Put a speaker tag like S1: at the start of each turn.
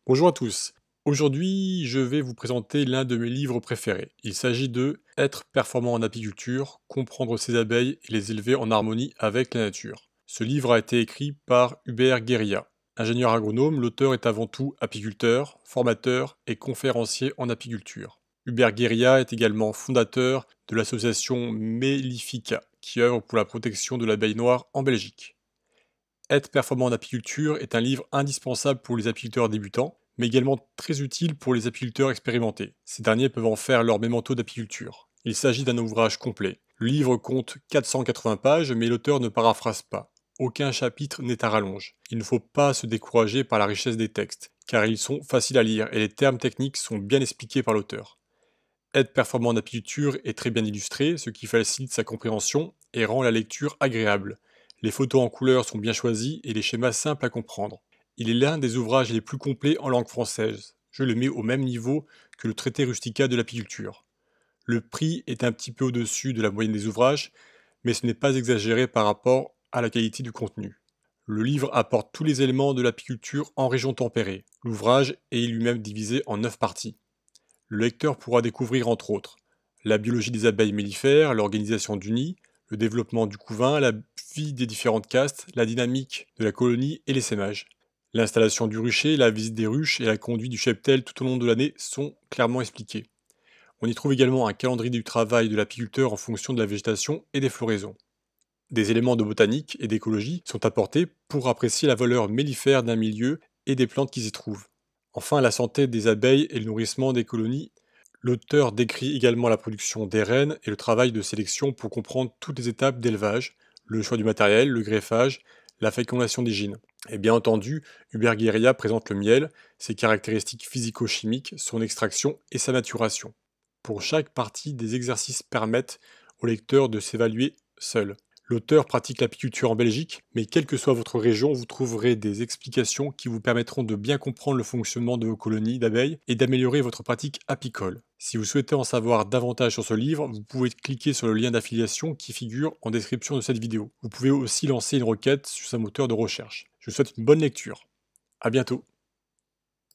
S1: Bonjour à tous. Aujourd'hui, je vais vous présenter l'un de mes livres préférés. Il s'agit de Être performant en apiculture, comprendre ses abeilles et les élever en harmonie avec la nature. Ce livre a été écrit par Hubert Guérilla. Ingénieur agronome, l'auteur est avant tout apiculteur, formateur et conférencier en apiculture. Hubert Guérilla est également fondateur de l'association Mellifica, qui œuvre pour la protection de l'abeille noire en Belgique. Être performant en apiculture est un livre indispensable pour les apiculteurs débutants, mais également très utile pour les apiculteurs expérimentés. Ces derniers peuvent en faire leur mémento d'apiculture. Il s'agit d'un ouvrage complet. Le livre compte 480 pages, mais l'auteur ne paraphrase pas. Aucun chapitre n'est à rallonge. Il ne faut pas se décourager par la richesse des textes, car ils sont faciles à lire et les termes techniques sont bien expliqués par l'auteur. Être performant en apiculture est très bien illustré, ce qui facilite sa compréhension et rend la lecture agréable. Les photos en couleur sont bien choisies et les schémas simples à comprendre. Il est l'un des ouvrages les plus complets en langue française. Je le mets au même niveau que le traité rustica de l'apiculture. Le prix est un petit peu au-dessus de la moyenne des ouvrages, mais ce n'est pas exagéré par rapport à la qualité du contenu. Le livre apporte tous les éléments de l'apiculture en région tempérée. L'ouvrage est lui-même divisé en 9 parties. Le lecteur pourra découvrir entre autres la biologie des abeilles mellifères, l'organisation du nid, le développement du couvain, la vie des différentes castes, la dynamique de la colonie et l'essaimage. L'installation du rucher, la visite des ruches et la conduite du cheptel tout au long de l'année sont clairement expliquées. On y trouve également un calendrier du travail de l'apiculteur en fonction de la végétation et des floraisons. Des éléments de botanique et d'écologie sont apportés pour apprécier la valeur mellifère d'un milieu et des plantes qui s'y trouvent. Enfin, la santé des abeilles et le nourrissement des colonies. L'auteur décrit également la production des reines et le travail de sélection pour comprendre toutes les étapes d'élevage, le choix du matériel, le greffage, la fécondation des gynes. Et bien entendu, Hubert Guérilla présente le miel, ses caractéristiques physico-chimiques, son extraction et sa maturation. Pour chaque partie, des exercices permettent au lecteur de s'évaluer seul. L'auteur pratique l'apiculture en Belgique, mais quelle que soit votre région, vous trouverez des explications qui vous permettront de bien comprendre le fonctionnement de vos colonies d'abeilles et d'améliorer votre pratique apicole. Si vous souhaitez en savoir davantage sur ce livre, vous pouvez cliquer sur le lien d'affiliation qui figure en description de cette vidéo. Vous pouvez aussi lancer une requête sur un moteur de recherche. Je vous souhaite une bonne lecture. À bientôt.